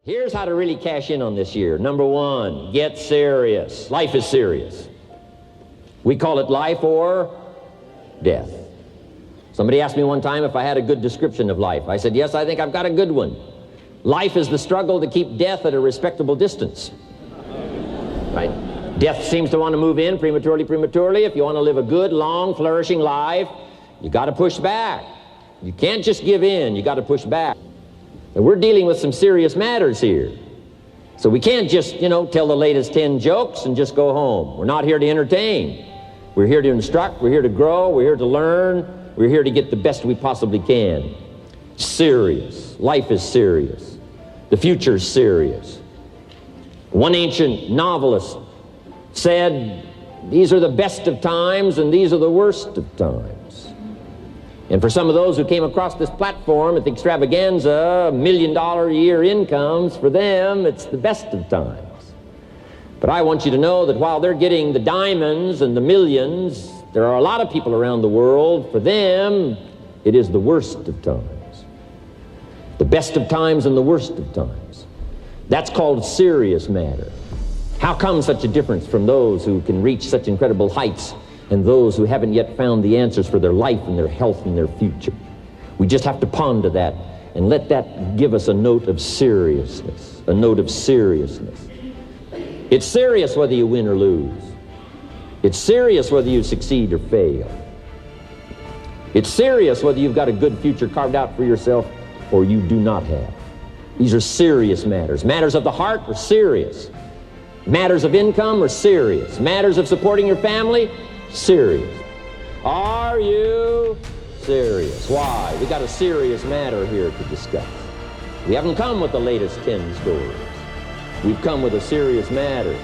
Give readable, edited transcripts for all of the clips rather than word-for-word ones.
Here's how to really cash in on this year. Number one, get serious. Life is serious. We call it life or death. Somebody asked me one time if I had a good description of life. I said, yes, I think I've got a good one. Life is the struggle to keep death at a respectable distance. Right? Death seems to want to move in prematurely. If you want to live a good, long, flourishing life, you got to push back. You can't just give in. You got to push back. And we're dealing with some serious matters here. So we can't just, tell the latest 10 jokes and just go home. We're not here to entertain. We're here to instruct. We're here to grow. We're here to learn. We're here to get the best we possibly can. Serious. Life is serious. The future is serious. One ancient novelist said, these are the best of times and these are the worst of times. And for some of those who came across this platform at the extravaganza, $1 million a year incomes, for them, it's the best of times. But I want you to know that while they're getting the diamonds and the millions, there are a lot of people around the world, for them, it is the worst of times. The best of times and the worst of times. That's called serious matter. How come such a difference from those who can reach such incredible heights and those who haven't yet found the answers for their life and their health and their future? We just have to ponder that and let that give us a note of seriousness, a note of seriousness. It's serious whether you win or lose. It's serious whether you succeed or fail. It's serious whether you've got a good future carved out for yourself or you do not have. These are serious matters. Matters of the heart are serious. Matters of income are serious. Matters of supporting your family, serious. Are you serious? Why? We got a serious matter here to discuss. We haven't come with the latest 10 stories. We've come with a serious matter.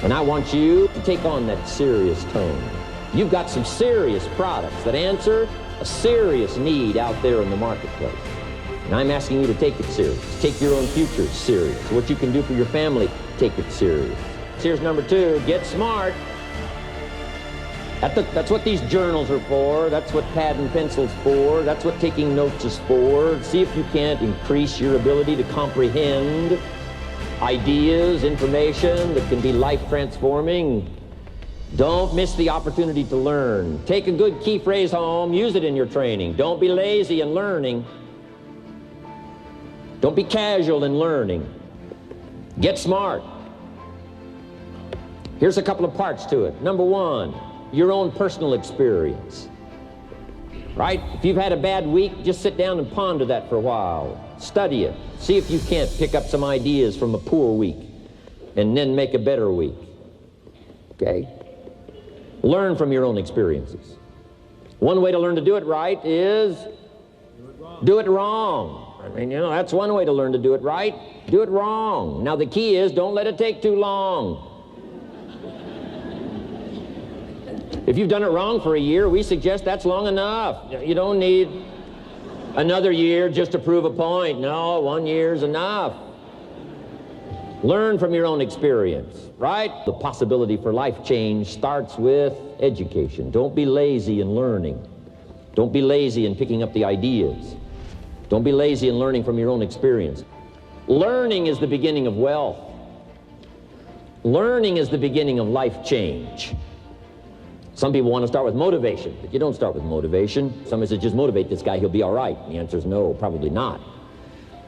And I want you to take on that serious tone. You've got some serious products that answer a serious need out there in the marketplace. And I'm asking you to take it serious. Take your own future serious. What you can do for your family, take it serious. Here's number two, get smart. That's what these journals are for. That's what pad and pencil's for. That's what taking notes is for. See if you can't increase your ability to comprehend ideas, information that can be life-transforming. Don't miss the opportunity to learn. Take a good key phrase home. Use it in your training. Don't be lazy in learning. Don't be casual in learning. Get smart. Here's a couple of parts to it. Number one, your own personal experience. Right? If you've had a bad week, just sit down and ponder that for a while. Study it. See if you can't pick up some ideas from a poor week and then make a better week. Okay? Learn from your own experiences. One way to learn to do it right is do it wrong. I mean, that's one way to learn to do it right. Do it wrong. Now the key is don't let it take too long. If you've done it wrong for a year, we suggest that's long enough. You don't need another year just to prove a point. No, 1 year's enough. Learn from your own experience, right? The possibility for life change starts with education. Don't be lazy in learning. Don't be lazy in picking up the ideas. Don't be lazy in learning from your own experience. Learning is the beginning of wealth. Learning is the beginning of life change. Some people want to start with motivation, but you don't start with motivation. Somebody says, just motivate this guy, he'll be all right. The answer is no, probably not.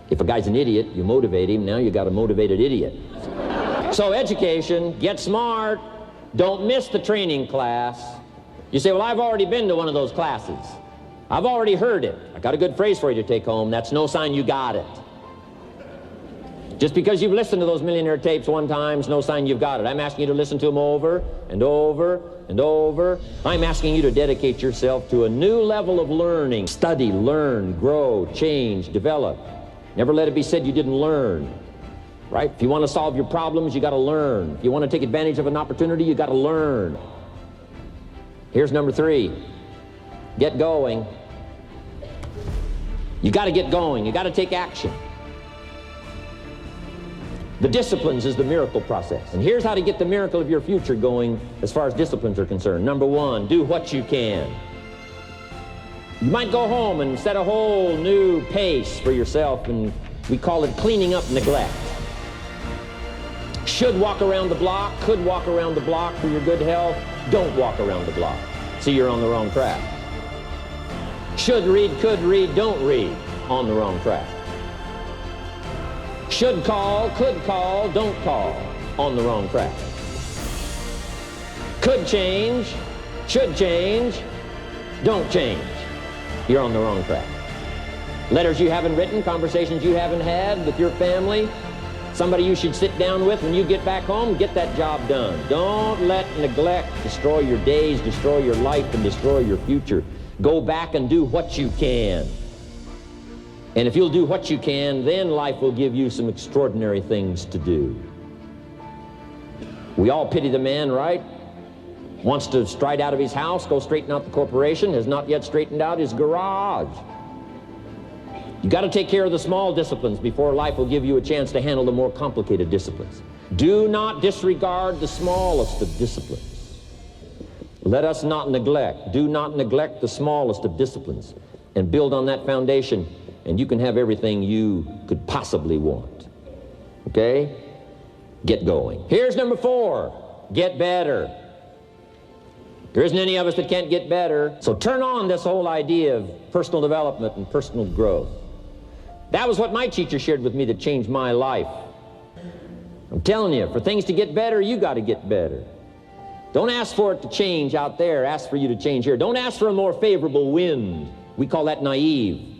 If a guy's an idiot, you motivate him, now you got a motivated idiot. So education, get smart. Don't miss the training class. You say, well, I've already been to one of those classes. I've already heard it. I got a good phrase for you to take home. That's no sign you got it. Just because you've listened to those millionaire tapes one time is no sign you've got it. I'm asking you to listen to them over and over and over. I'm asking you to dedicate yourself to a new level of learning. Study, learn, grow, change, develop. Never let it be said you didn't learn. Right? If you want to solve your problems, you got to learn. If you want to take advantage of an opportunity, you got to learn. Here's number three. Get going. You got to get going. You got to take action. The disciplines is the miracle process. And here's how to get the miracle of your future going as far as disciplines are concerned. Number one, do what you can. You might go home and set a whole new pace for yourself and We call it cleaning up neglect. Should walk around the block, could walk around the block for your good health. Don't walk around the block. See, you're on the wrong track. Should read, could read, don't read. On the wrong track. Should call, could call, don't call. On the wrong track. Could change, should change, don't change. You're on the wrong track. Letters you haven't written, conversations you haven't had with your family, somebody you should sit down with when you get back home, get that job done. Don't let neglect destroy your days, destroy your life, and destroy your future. Go back and do what you can. And if you'll do what you can, then life will give you some extraordinary things to do. We all pity the man, right? Wants to stride out of his house, go straighten out the corporation, has not yet straightened out his garage. You got to take care of the small disciplines before life will give you a chance to handle the more complicated disciplines. Do not disregard the smallest of disciplines. Let us not neglect. Do not neglect the smallest of disciplines, and build on that foundation, and you can have everything you could possibly want. Okay? Get going. Here's number 4. Get better. There isn't any of us that can't get better. So turn on this whole idea of personal development and personal growth. That was what my teacher shared with me that changed my life. I'm telling you, for things to get better, you got to get better. Don't ask for it to change out there. Ask for you to change here. Don't ask for a more favorable wind. We call that naive.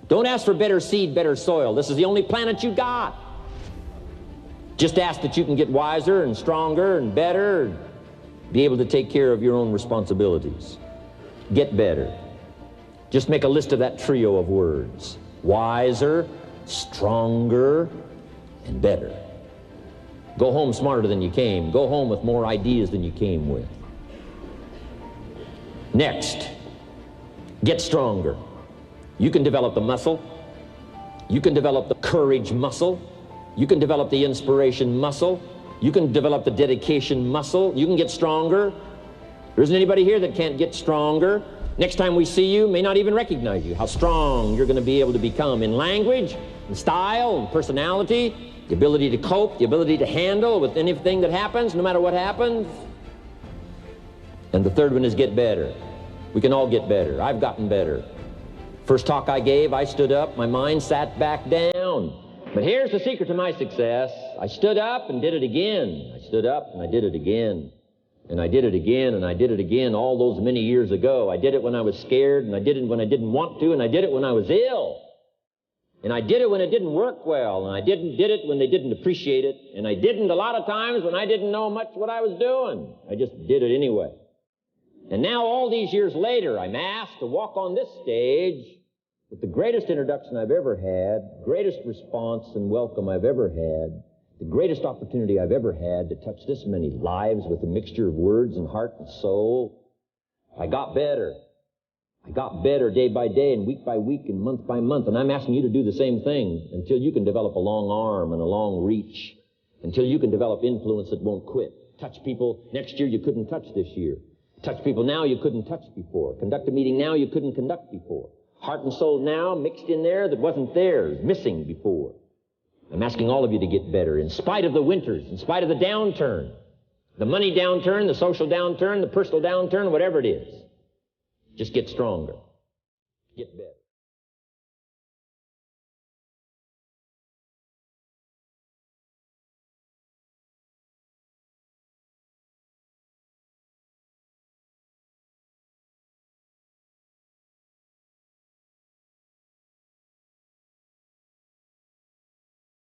Don't ask for better seed, better soil. This is the only planet you got. Just ask that you can get wiser and stronger and better, and be able to take care of your own responsibilities. Get better. Just make a list of that trio of words. Wiser, stronger, and better. Go home smarter than you came. Go home with more ideas than you came with. Next, get stronger. You can develop the muscle. You can develop the courage muscle. You can develop the inspiration muscle. You can develop the dedication muscle. You can get stronger. There isn't anybody here that can't get stronger. Next time we see you, may not even recognize you, how strong you're going to be able to become in language, in style, and personality, the ability to cope, the ability to handle with anything that happens, no matter what happens. And the third one is get better. We can all get better. I've gotten better. First talk I gave, I stood up, my mind sat back down. But here's the secret to my success. I stood up and did it again. I stood up and I did it again. And I did it again, and I did it again all those many years ago. I did it when I was scared, and I did it when I didn't want to, and I did it when I was ill. And I did it when it didn't work well, and I did it when they didn't appreciate it, and I didn't a lot of times when I didn't know much what I was doing. I just did it anyway. And now all these years later, I'm asked to walk on this stage with the greatest introduction I've ever had, greatest response and welcome I've ever had, the greatest opportunity I've ever had to touch this many lives with a mixture of words and heart and soul. I got better. I got better day by day and week by week and month by month, and I'm asking you to do the same thing until you can develop a long arm and a long reach, until you can develop influence that won't quit. Touch people next year you couldn't touch this year. Touch people now you couldn't touch before. Conduct a meeting now you couldn't conduct before. Heart and soul now mixed in there that wasn't there, missing before. I'm asking all of you to get better in spite of the winters, in spite of the downturn, the money downturn, the social downturn, the personal downturn, whatever it is. Just get stronger. Get better.